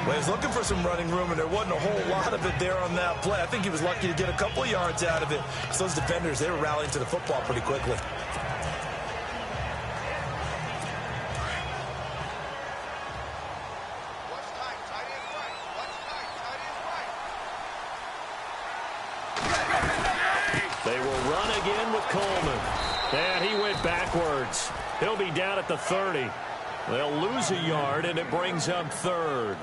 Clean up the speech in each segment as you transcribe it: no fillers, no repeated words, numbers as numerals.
Well, he was looking for some running room, and there wasn't a whole lot of it there on that play. I think he was lucky to get a couple of yards out of it, because those defenders, they were rallying to the football pretty quickly. They will run again with Coleman. And he went backwards. He'll be down at the 30. They'll lose a yard, and it brings up third.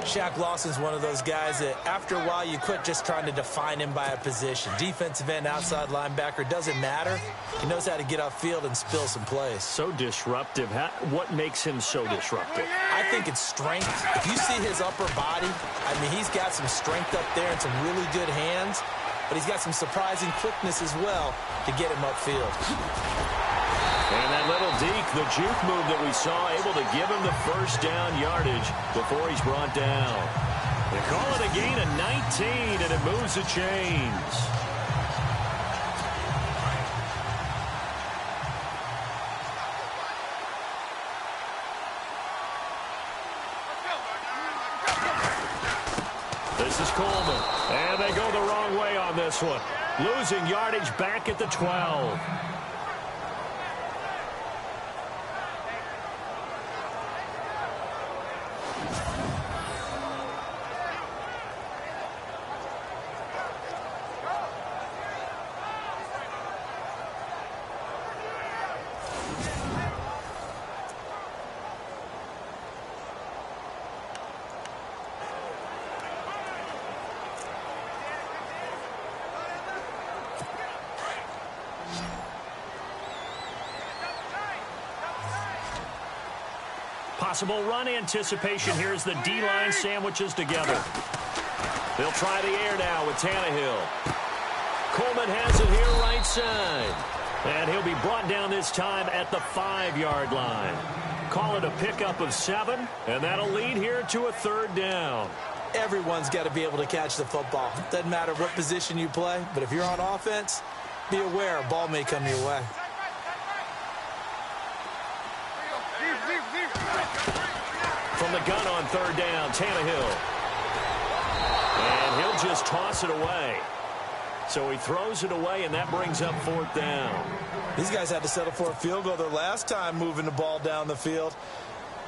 Shaq Lawson's one of those guys that after a while you quit just trying to define him by a position. Defensive end, outside linebacker, doesn't matter. He knows how to get upfield and spill some plays. So disruptive. What makes him so disruptive? I think it's strength. If you see his upper body, I mean, he's got some strength up there and some really good hands, but he's got some surprising quickness as well to get him upfield. And that little deke, the juke move that we saw, able to give him the first down yardage before he's brought down. They call it a gain of 19, and it moves the chains. This is Coleman, and they go the wrong way on this one. Losing yardage back at the 12. Possible run anticipation here as the D-line sandwiches together. They'll try the air now with Tannehill. Coleman has it here right side. And he'll be brought down this time at the 5-yard line. Call it a pickup of 7, and that'll lead here to a third down. Everyone's got to be able to catch the football. Doesn't matter what position you play, but if you're on offense, be aware a ball may come your way. From the gun on third down, Tannehill. And he'll just toss it away. So he throws it away, and that brings up fourth down. These guys had to settle for a field goal their last time moving the ball down the field.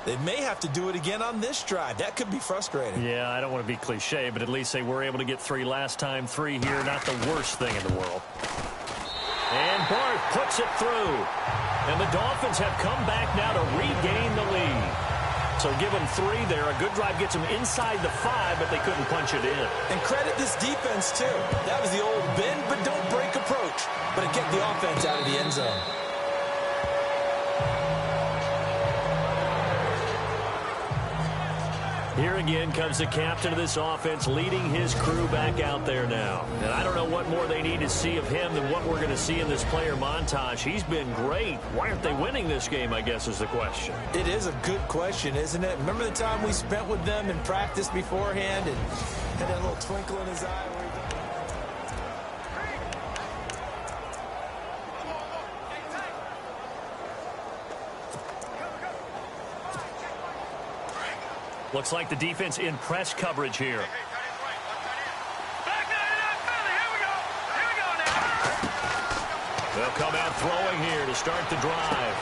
They may have to do it again on this drive. That could be frustrating. Yeah, I don't want to be cliche, but at least they were able to get 3 last time. 3 here, not the worst thing in the world. And Barth puts it through. And the Dolphins have come back now to regain the lead. So give them 3 there. A good drive gets them inside the 5, but they couldn't punch it in. And credit this defense, too. That was the old bend but don't break approach. But it kept the offense out of the end zone. Here again comes the captain of this offense leading his crew back out there now. And I don't know what more they need to see of him than what we're going to see in this player montage. He's been great. Why aren't they winning this game, I guess, is the question. It is a good question, isn't it? Remember the time we spent with them in practice beforehand and had that little twinkle in his eye where he... Looks like the defense in press coverage here. They'll come out throwing here to start the drive.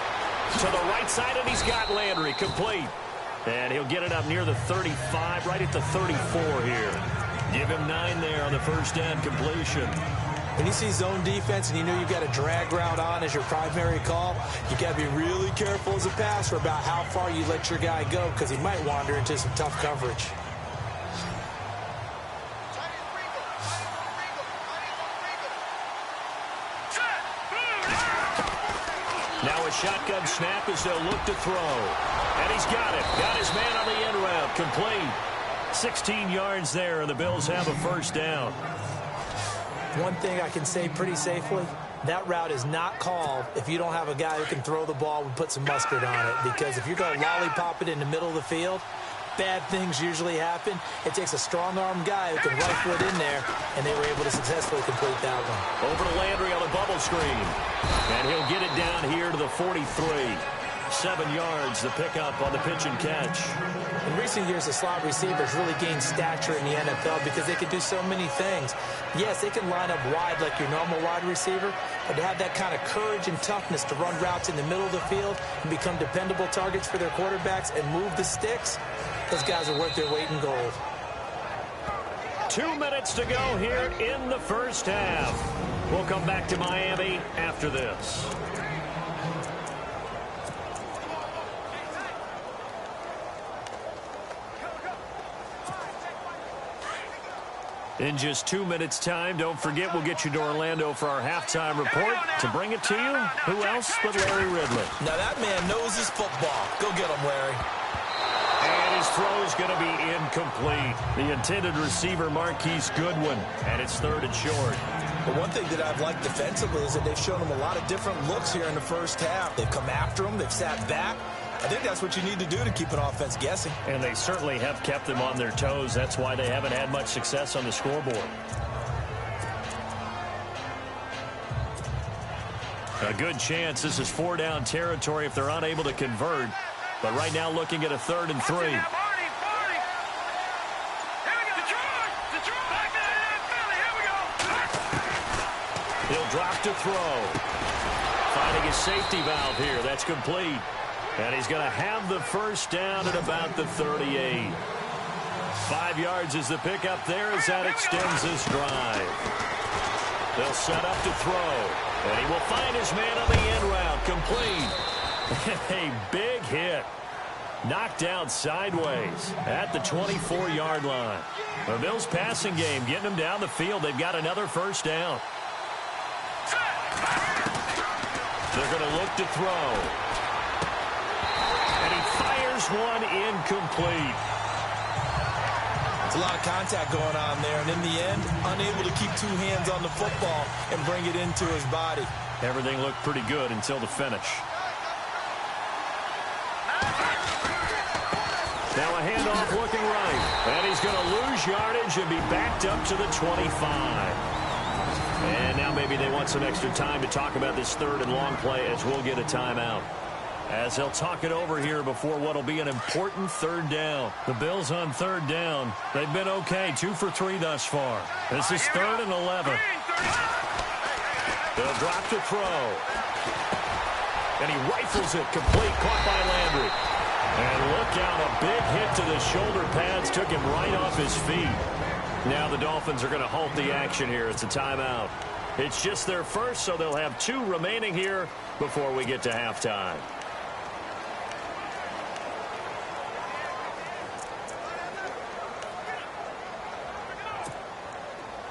To the right side, and he's got Landry complete. And he'll get it up near the 35, right at the 34 here. Give him 9 there on the first down completion. When you see zone defense and you know you've got a drag route on as your primary call, you got to be really careful as a passer about how far you let your guy go because he might wander into some tough coverage. Now a shotgun snap as they'll look to throw. And he's got it. Got his man on the end route. Complete. 16 yards there, and the Bills have a first down. One thing I can say pretty safely, that route is not called if you don't have a guy who can throw the ball and put some mustard on it. Because if you're going to lollipop it in the middle of the field, bad things usually happen. It takes a strong-armed guy who can rifle it in there, and they were able to successfully complete that one. Over to Landry on the bubble screen. And he'll get it down here to the 43. 7 yards, the pickup on the pitch and catch. In recent years, the slot receivers really gained stature in the NFL because they can do so many things. Yes, they can line up wide like your normal wide receiver, but to have that kind of courage and toughness to run routes in the middle of the field and become dependable targets for their quarterbacks and move the sticks, those guys are worth their weight in gold. 2 minutes to go here in the first half. We'll come back to Miami after this. In just 2 minutes' time, don't forget we'll get you to Orlando for our halftime report. To bring it to you, who else but Larry Ridley? Now that man knows his football. Go get him, Larry. And his throw's going to be incomplete. The intended receiver, Marquise Goodwin, and it's 3rd and short. But one thing that I've liked defensively is that they've shown him a lot of different looks here in the first half. They've come after him. They've sat back. I think that's what you need to do to keep an offense guessing. And they certainly have kept them on their toes. That's why they haven't had much success on the scoreboard. A good chance this is 4-down territory if they're unable to convert. But right now looking at a 3rd and 3. He'll drop to throw. Finding his safety valve here. That's complete. And he's going to have the first down at about the 38. 5 yards is the pickup there as that extends this drive. They'll set up to throw. And he will find his man on the end route. Complete. A big hit. Knocked out sideways at the 24-yard line. The Bills passing game getting them down the field. They've got another first down. They're going to look to throw. And he fires one incomplete. It's a lot of contact going on there, and in the end, unable to keep 2 hands on the football and bring it into his body. Everything looked pretty good until the finish. Now a handoff looking right. And he's going to lose yardage and be backed up to the 25. And now maybe they want some extra time to talk about this 3rd and long play as we'll get a timeout. As they'll talk it over here before what will be an important 3rd down. The Bills on 3rd down. They've been okay, 2 for 3 thus far. This is 3rd and 11. They'll drop to throw. And he rifles it complete, caught by Landry. And look out, a big hit to the shoulder pads took him right off his feet. Now the Dolphins are going to halt the action here. It's a timeout. It's just their first, so they'll have 2 remaining here before we get to halftime.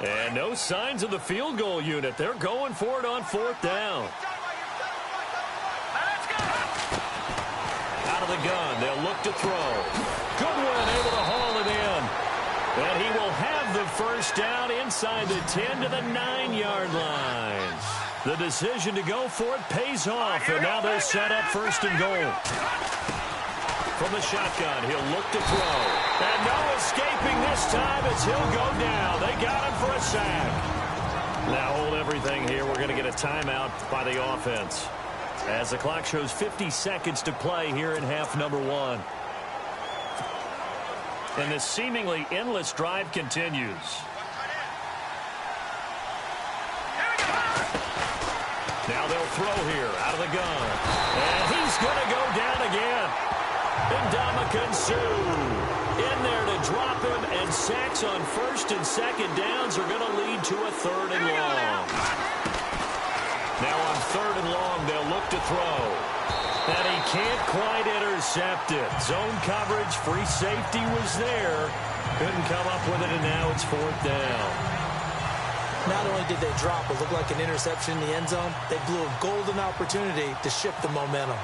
And no signs of the field goal unit. They're going for it on 4th down. Out of the gun, they'll look to throw. Goodwin able to haul it in. And he will have the first down inside the 10 to the 9-yard line. The decision to go for it pays off, and now they're set up 1st and goal. From the shotgun, he'll look to throw. And no escaping this time as he'll go down. They got him for a sack. Now hold everything here. We're going to get a timeout by the offense. As the clock shows 50 seconds to play here in half number 1. And this seemingly endless drive continues. Now they'll throw here out of the gun. And he's going to go down again. Ndamukong Suh in there to drop him, and sacks on 1st and 2nd downs are going to lead to a 3rd and long. Now on 3rd and long, they'll look to throw. And he can't quite intercept it. Zone coverage, free safety was there. Couldn't come up with it, and now it's 4th down. Not only did they drop what looked like an interception in the end zone, they blew a golden opportunity to shift the momentum.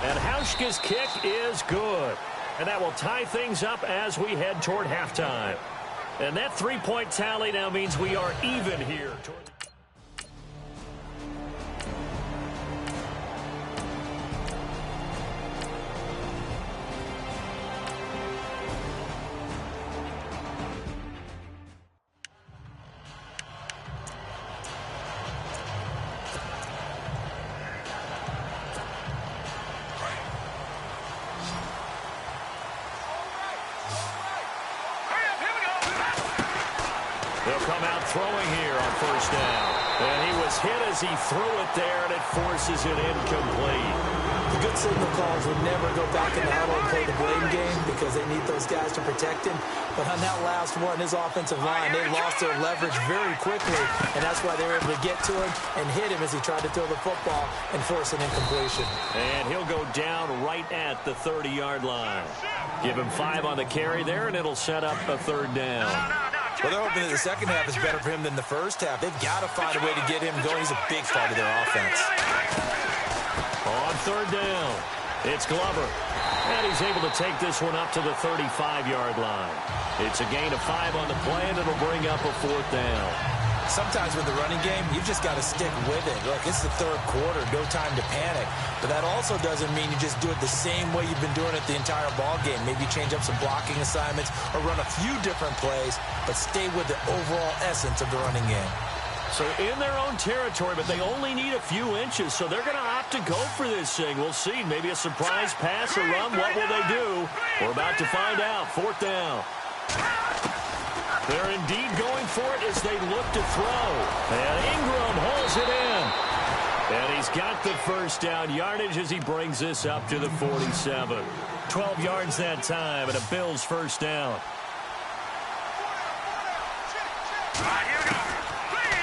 And Hauschka's kick is good. And that will tie things up as we head toward halftime. And that 3-point tally now means we are even here. come out throwing here on first down. And he was hit as he threw it there, and it forces it incomplete. The good signal calls would never go back in the huddle and play the blame game because they need those guys to protect him. But on that last one, his offensive line, they lost their leverage very quickly, and that's why they were able to get to him and hit him as he tried to throw the football and force an incompletion. And he'll go down right at the 30-yard line. Give him 5 on the carry there, and it'll set up a third down. Well, they're hoping that the second half is better for him than the first half. They've got to find a way to get him going. He's a big part of their offense. On third down, it's Glover. And he's able to take this one up to the 35-yard line. It's a gain of 5 on the play, and it'll bring up a fourth down. Sometimes with the running game, you've just got to stick with it. Look, it's the third quarter, no time to panic. But that also doesn't mean you just do it the same way you've been doing it the entire ball game. Maybe change up some blocking assignments or run a few different plays, but stay with the overall essence of the running game. So in their own territory, but they only need a few inches, so they're going to opt to go for this thing. We'll see. Maybe a surprise pass or run. What will they do? We're about to find out. Fourth down. They're indeed going for it as they look to throw. And Ingram holds it in. And he's got the first down yardage as he brings this up to the 47. 12 yards that time and a Bills first down.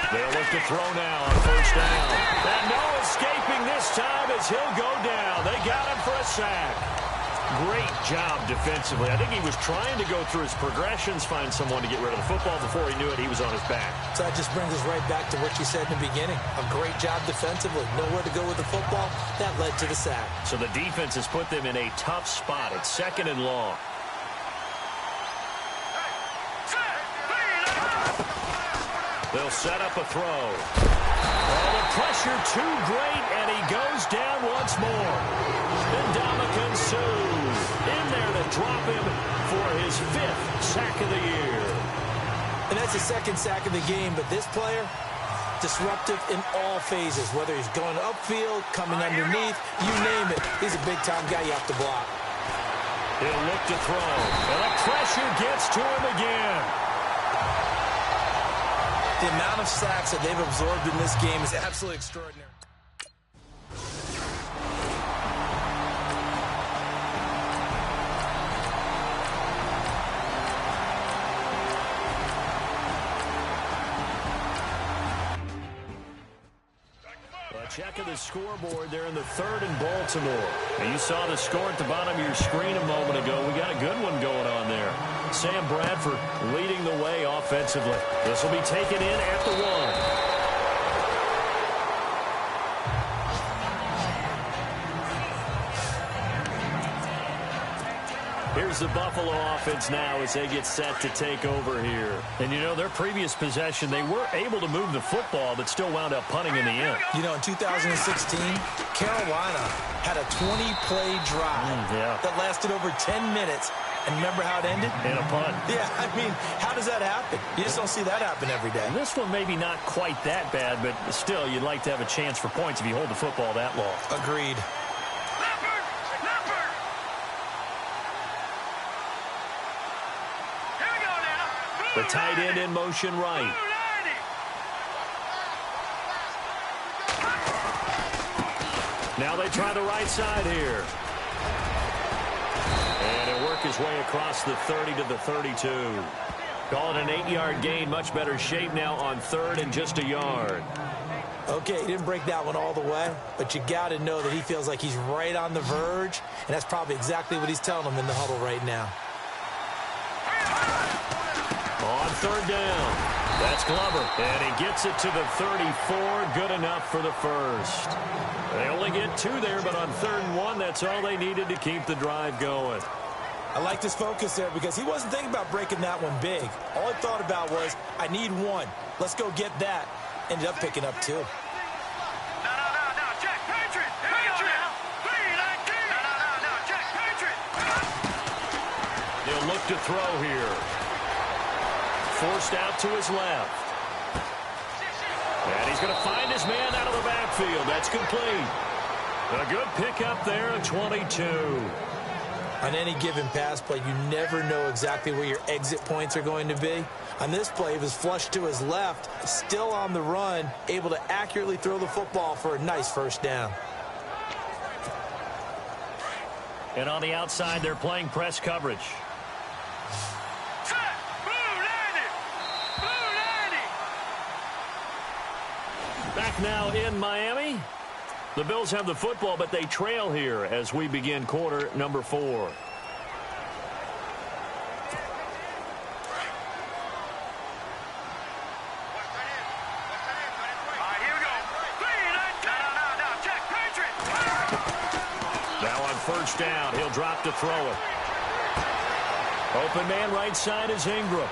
They'll look to throw now on first down. And no escaping this time as he'll go down. They got him for a sack. Great job defensively. I think he was trying to go through his progressions, find someone to get rid of the football. Before he knew it, he was on his back. So that just brings us right back to what you said in the beginning. A great job defensively. Nowhere to go with the football. That led to the sack. So the defense has put them in a tough spot. It's second and long. They'll set up a throw. Oh, the pressure too great, and he goes down once more. Ndamukong Suh in there to drop him for his 5th sack of the year. And that's the second sack of the game, but this player, disruptive in all phases, whether he's going upfield, coming underneath, you name it. He's a big-time guy you have to block. He'll look to throw, and the pressure gets to him again. The amount of sacks that they've absorbed in this game is absolutely extraordinary. Check of the scoreboard there in the third in Baltimore. And you saw the score at the bottom of your screen a moment ago. We got a good one going on there. Sam Bradford leading the way offensively. This will be taken in at the 1. Here's the Buffalo offense now as they get set to take over here. And, you know, their previous possession, they were able to move the football, but still wound up punting in the end. You know, in 2016, Carolina had a 20-play drive that lasted over 10 minutes. And remember how it ended? In a punt. Yeah, I mean, how does that happen? You just don't see that happen every day. And this one maybe not quite that bad, but still, you'd like to have a chance for points if you hold the football that long. Agreed. The tight end in motion right. Now they try the right side here. And he'll work his way across the 30 to the 32. Call it an 8-yard gain. Much better shape now on third and just a yard. Okay, he didn't break that one all the way, but you got to know that he feels like he's right on the verge, and that's probably exactly what he's telling them in the huddle right now. On third down, that's Glover, and he gets it to the 34, good enough for the first. They only get 2 there, but on 3rd and 1, that's all they needed to keep the drive going. I like his focus there because he wasn't thinking about breaking that one big. All he thought about was, I need 1. Let's go get that. Ended up picking up 2. No, Jack Patriot. Patriot. No, Jack Patriot. He'll look to throw here. Forced out to his left. And he's going to find his man out of the backfield. That's complete. A good pickup there at 22. On any given pass play, you never know exactly where your exit points are going to be. On this play, he was flushed to his left, still on the run, able to accurately throw the football for a nice first down. And on the outside, they're playing press coverage. Back now in Miami. The Bills have the football, but they trail here as we begin quarter number 4. All right, here we go. Now, check, Patriot. Now on first down, he'll drop to throw it. Open man right side is Ingram.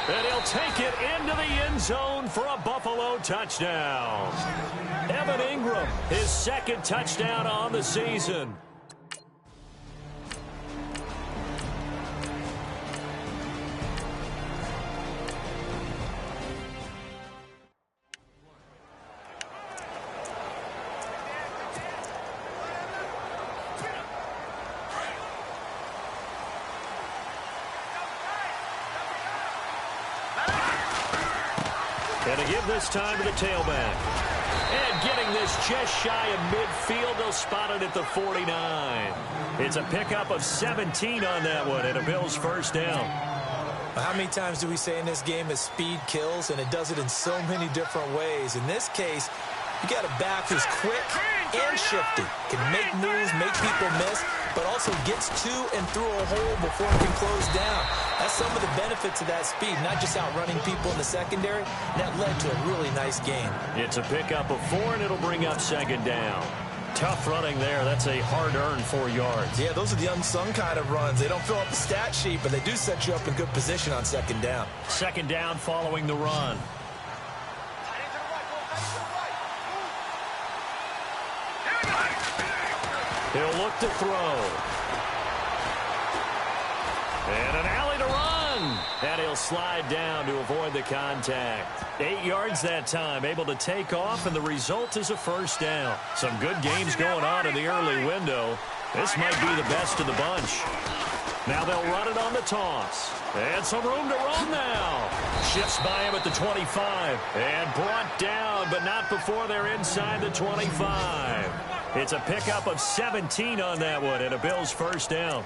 And he'll take it into the end zone for a Buffalo touchdown. Evan Ingram, his second touchdown on the season. And to give this time to the tailback. And getting this just shy of midfield, they'll spot it at the 49. It's a pickup of 17 on that one, and a Bills first down. How many times do we say in this game that speed kills, and it does it in so many different ways? In this case, you got a back who's quick and shifty, can make moves, make people miss, but also gets to and through a hole before it can close down. That's some of the benefits of that speed, not just outrunning people in the secondary. That led to a really nice game. It's a pickup of 4, and it'll bring up second down. Tough running there. That's a hard-earned 4 yards. Yeah, those are the unsung kind of runs. They don't fill up the stat sheet, but they do set you up in good position on second down. Second down following the run. He'll look to throw. And an alley to run. And he'll slide down to avoid the contact. 8 yards that time, able to take off, and the result is a first down. Some good games going on in the early window. This might be the best of the bunch. Now they'll run it on the toss. And some room to run now. Shifts by him at the 25. And brought down, but not before they're inside the 25. It's a pickup of 17 on that one, and a Bills first down.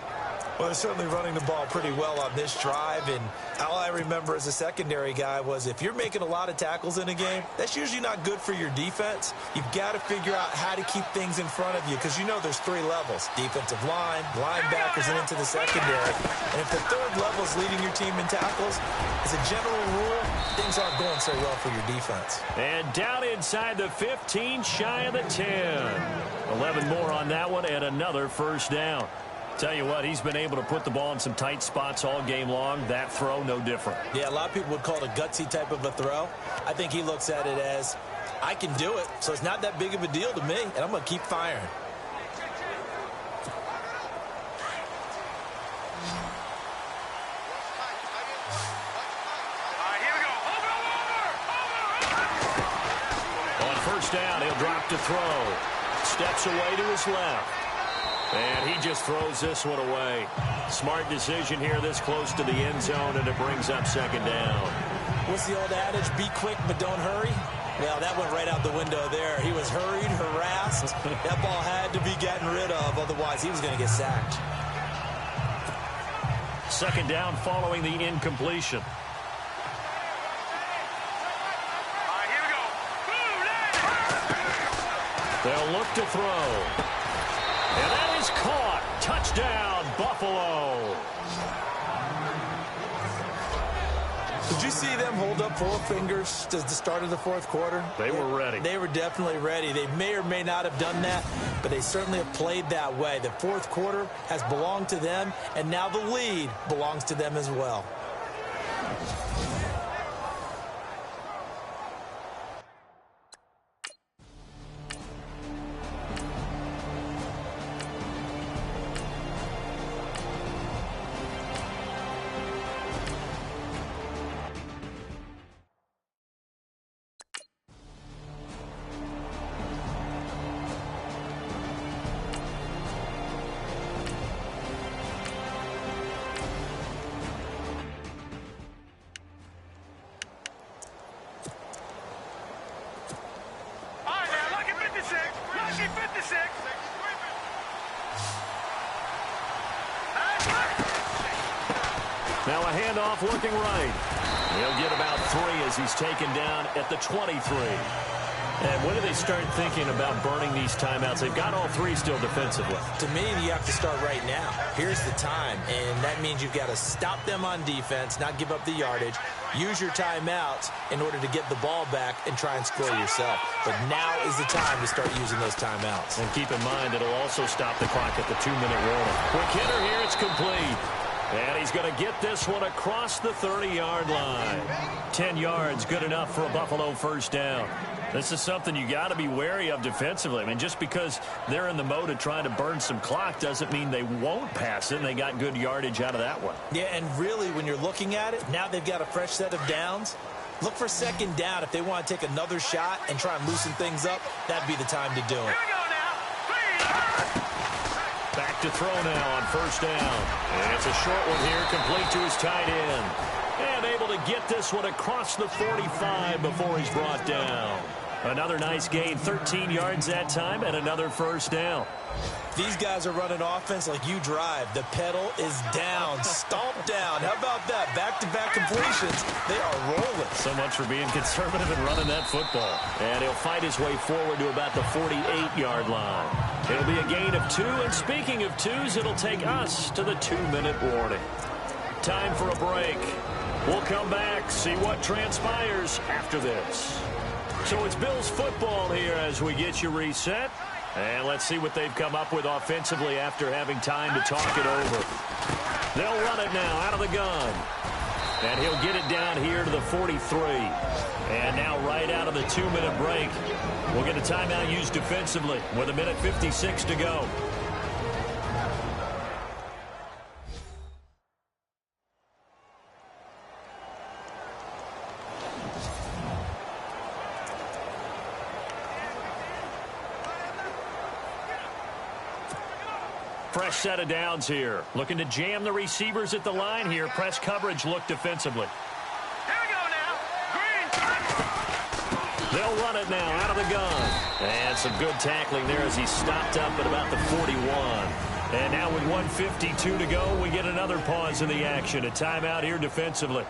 Well, they're certainly running the ball pretty well on this drive, and all I remember as a secondary guy was if you're making a lot of tackles in a game, that's usually not good for your defense. You've got to figure out how to keep things in front of you because you know there's 3 levels: defensive line, linebackers, and into the secondary. And if the 3rd level is leading your team in tackles, as a general rule, things aren't going so well for your defense. And down inside the 15, shy of the 10. 11 more on that one, and another first down. Tell you what, he's been able to put the ball in some tight spots all game long. That throw, no different. Yeah, a lot of people would call it a gutsy type of a throw. I think he looks at it as, I can do it, so it's not that big of a deal to me, and I'm going to keep firing. All right, here we go. Over. On first down, he'll drop to throw. Steps away to his left. And he just throws this one away. Smart decision here this close to the end zone, and it brings up second down. What's the old adage? Be quick, but don't hurry. Well, that went right out the window there. He was hurried, harassed. That ball had to be gotten rid of, otherwise he was going to get sacked. Second down following the incompletion. All right, here we go. They'll look to throw. And that is caught. Touchdown, Buffalo. Did you see them hold up 4 fingers to the start of the 4th quarter? They were ready. They were definitely ready. They may or may not have done that, but they certainly have played that way. The 4th quarter has belonged to them, and now the lead belongs to them as well. Now a handoff looking right. He'll get about 3 as he's taken down at the 23. And when do they start thinking about burning these timeouts? They've got all 3 still defensively. To me, you have to start right now. Here's the time, and that means you've got to stop them on defense, not give up the yardage, use your timeouts in order to get the ball back and try and score yourself. But now is the time to start using those timeouts. And keep in mind, it'll also stop the clock at the 2-minute warning. Quick hitter here, it's complete. And he's going to get this one across the 30-yard line. 10 yards, good enough for a Buffalo first down. This is something you got to be wary of defensively. I mean, just because they're in the mode of trying to burn some clock doesn't mean they won't pass it, and they got good yardage out of that one. Yeah, and really, when you're looking at it, now they've got a fresh set of downs. Look for second down. If they want to take another shot and try and loosen things up, that'd be the time to do it. Back to throw now on first down. And it's a short one here, complete to his tight end. And able to get this one across the 45 before he's brought down. Another nice gain, 13 yards that time, and another first down. These guys are running offense like you drive. The pedal is down, stomped down. How about that? Back-to-back completions. They are rolling. So much for being conservative and running that football. And he'll fight his way forward to about the 48-yard line. It'll be a gain of 2, and speaking of 2s, it'll take us to the 2-minute warning. Time for a break. We'll come back, see what transpires after this. So it's Bills football here as we get you reset. And let's see what they've come up with offensively after having time to talk it over. They'll run it now out of the gun. And he'll get it down here to the 43. And now right out of the 2-minute break, we'll get a timeout used defensively with 1:56 to go. Fresh set of downs here. Looking to jam the receivers at the line here. Press coverage look defensively. Here we go now. Green. They'll run it now out of the gun. And some good tackling there as he stopped up at about the 41. And now with 1:52 to go, we get another pause in the action. A timeout here defensively.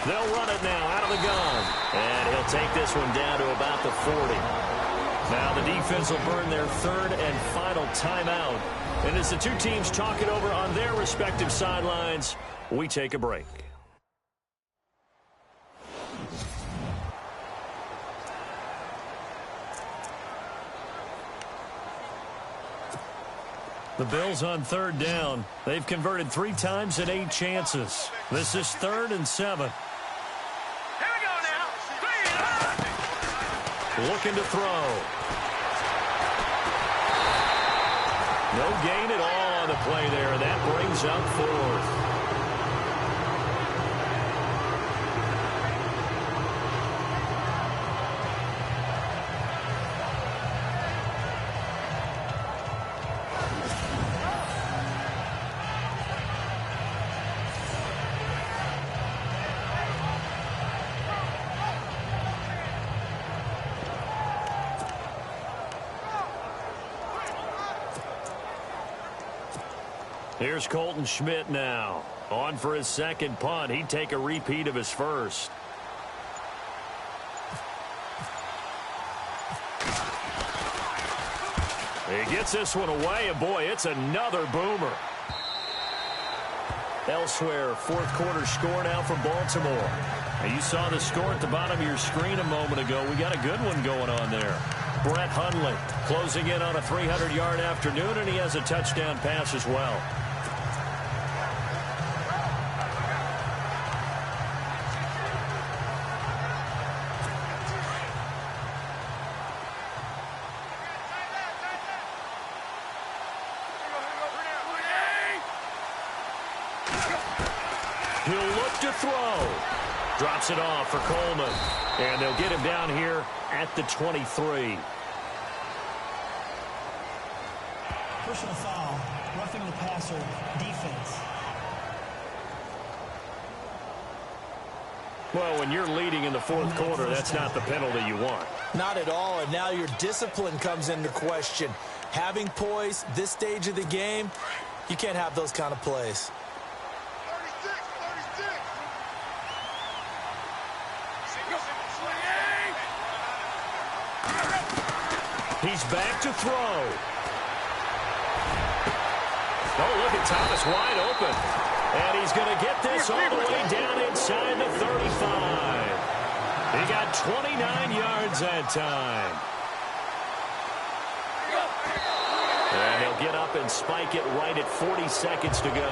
They'll run it now out of the gun. And he'll take this one down to about the 40. Now the defense will burn their 3rd and final timeout. And as the two teams talk it over on their respective sidelines, we take a break. The Bills on 3rd down. They've converted 3 times in 8 chances. This is 3rd and 7. Here we go now. Looking to throw. No gain at all on the play there, and that brings up 4th. Here's Colton Schmidt now. On for his 2nd punt. He'd take a repeat of his 1st. He gets this one away, and boy, it's another boomer. Elsewhere, 4th quarter score now for Baltimore. Now, you saw the score at the bottom of your screen a moment ago. We got a good one going on there. Brett Hundley closing in on a 300-yard afternoon, and he has a touchdown pass as well. He'll look to throw. Drops it off for Coleman. And they'll get him down here at the 23. Personal foul, roughing the passer, defense. Well, when you're leading in the fourth quarter, that's not the penalty you want. Not at all, and now your discipline comes into question. Having poise this stage of the game, you can't have those kind of plays. 36. He's back to throw. Oh, look at Thomas wide open. And he's going to get this all the way down inside the 35. He got 29 yards that time. And he'll get up and spike it right at 40 seconds to go.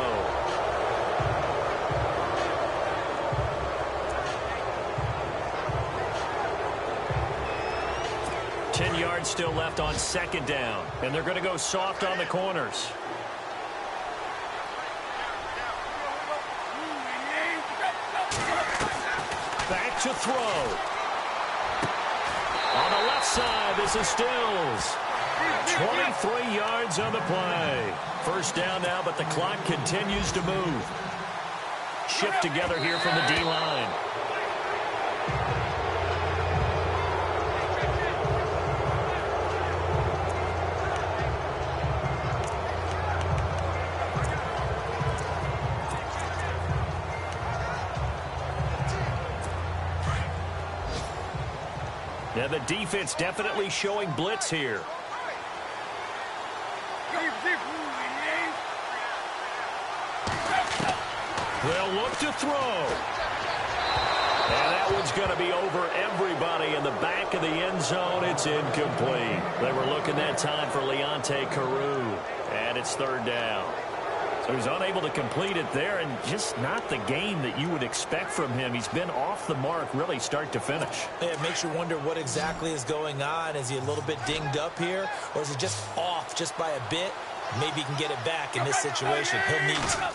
Ten yards still left on second down. And they're going to go soft on the corners. Back to throw. On the left side, this is Stills. 23 yards on the play. First down now, but the clock continues to move. Shift together here from the D-line. Now the defense definitely showing blitz here. They'll look to throw. And that one's going to be over everybody in the back of the end zone. It's incomplete. They were looking that time for Leonte Carew. And it's third down. So he's unable to complete it there, and just not the game that you would expect from him. He's been off the mark really start to finish. Yeah, it makes you wonder what exactly is going on. Is he a little bit dinged up here, or is it just off just by a bit? Maybe he can get it back in this situation. He'll need to.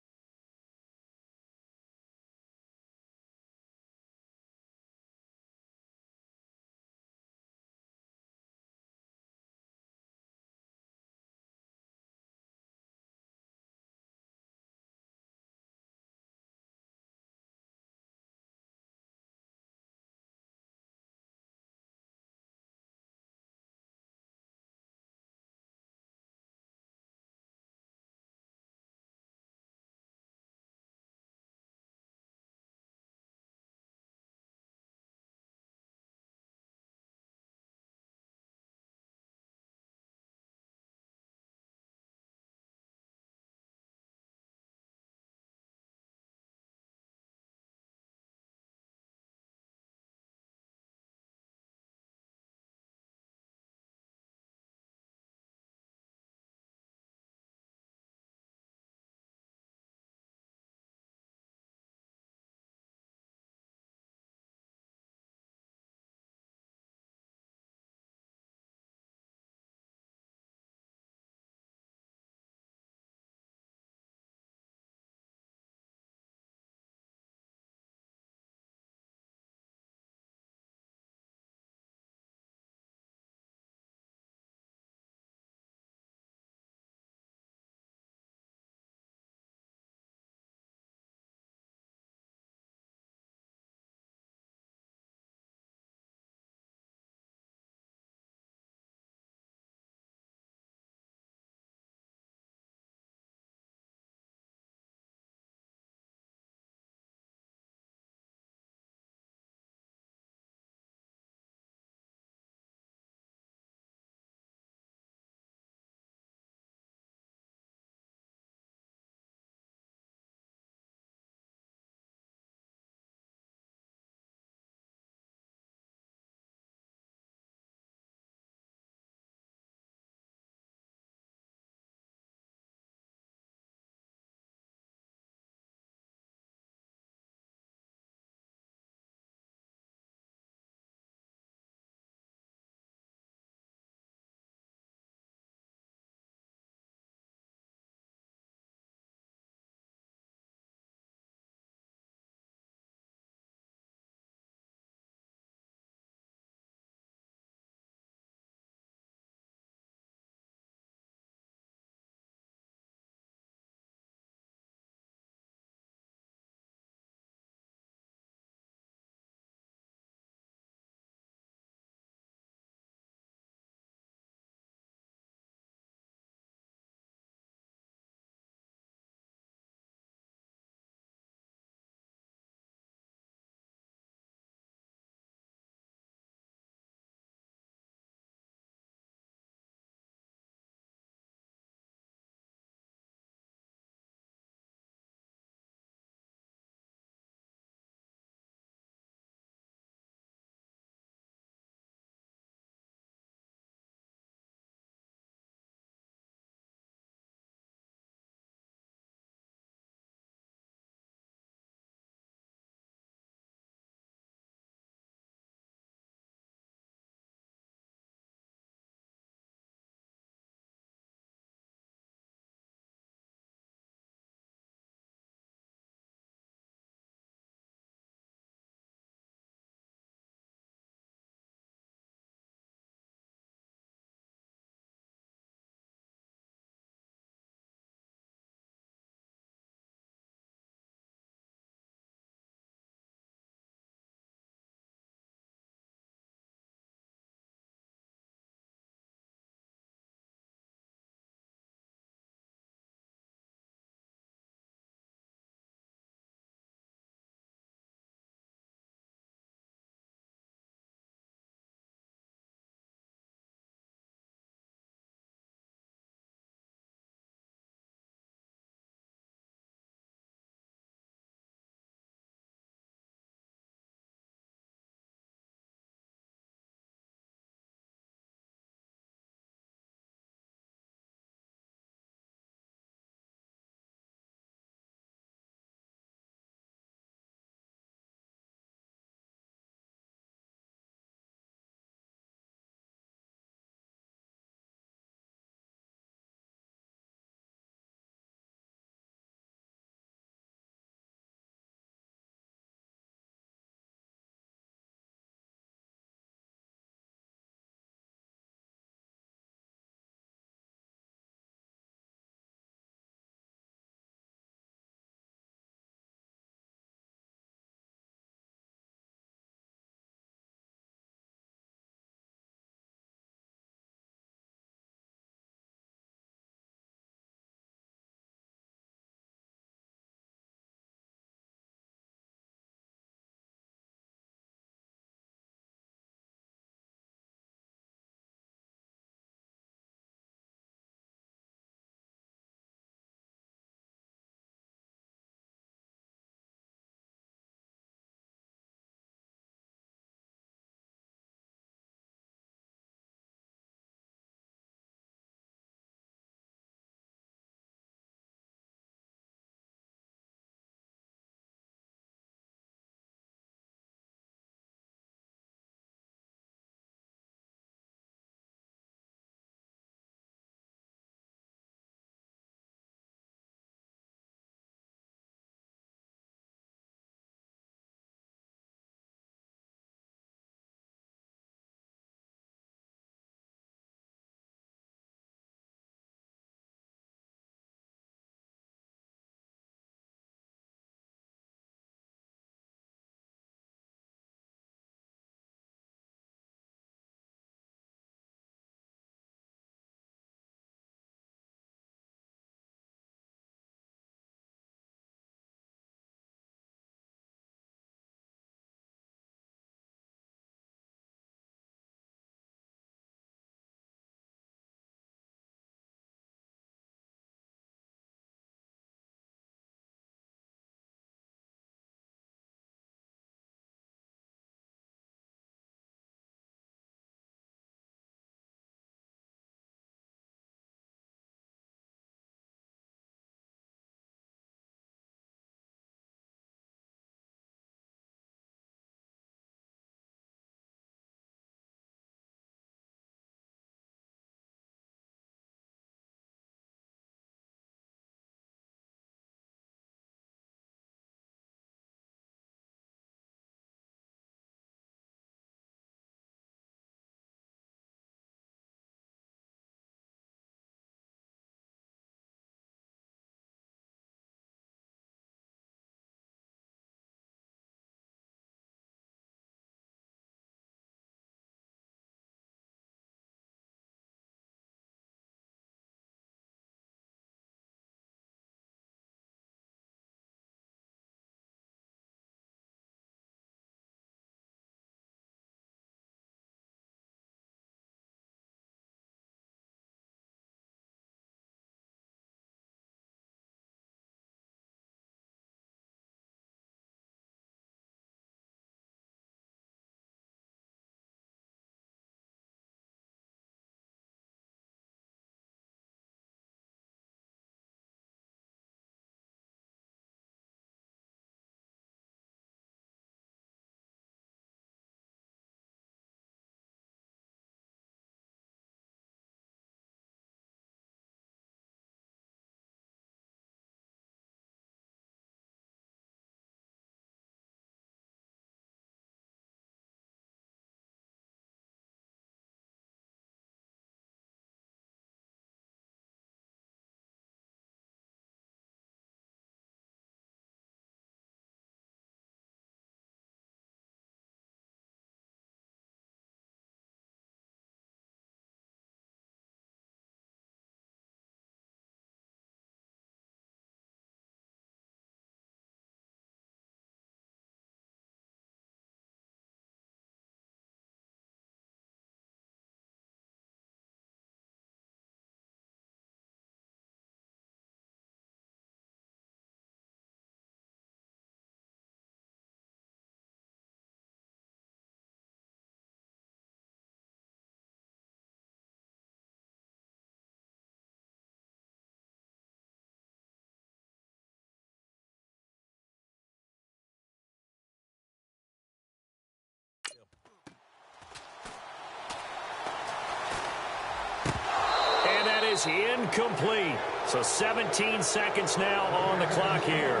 is incomplete. So 17 seconds now on the clock here.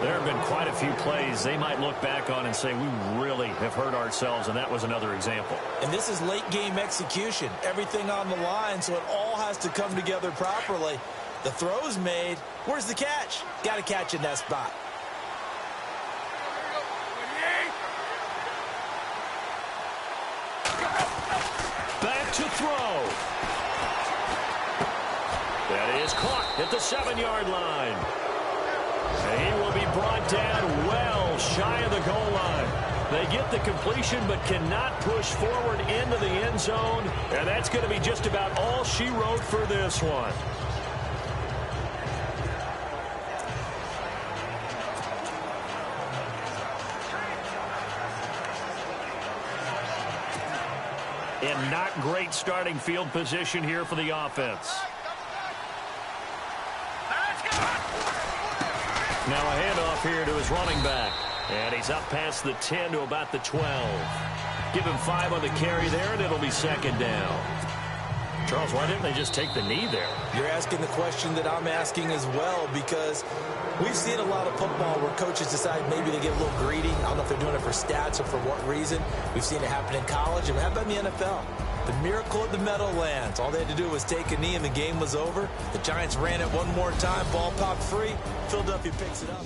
There have been quite a few plays they might look back on and say, we really have hurt ourselves, and that was another example. And this is late game execution. Everything on the line, so it all has to come together properly. The throw's made. Where's the catch? Got to catch in that spot. Back to throw. That is caught at the 7-yard line. And he will be brought down well shy of the goal line. They get the completion but cannot push forward into the end zone. And that's going to be just about all she wrote for this one. And not great starting field position here for the offense. Now a handoff here to his running back. And he's up past the 10 to about the 12. Give him 5 on the carry there, and it'll be second down. Charles, why didn't they just take the knee there? You're asking the question that I'm asking as well, because we've seen a lot of football where coaches decide maybe they get a little greedy. I don't know if they're doing it for stats or for what reason. We've seen it happen in college, and how about in the NFL? The miracle at the Meadowlands. All they had to do was take a knee, and the game was over. The Giants ran it one more time. Ball popped free. Philadelphia picks it up.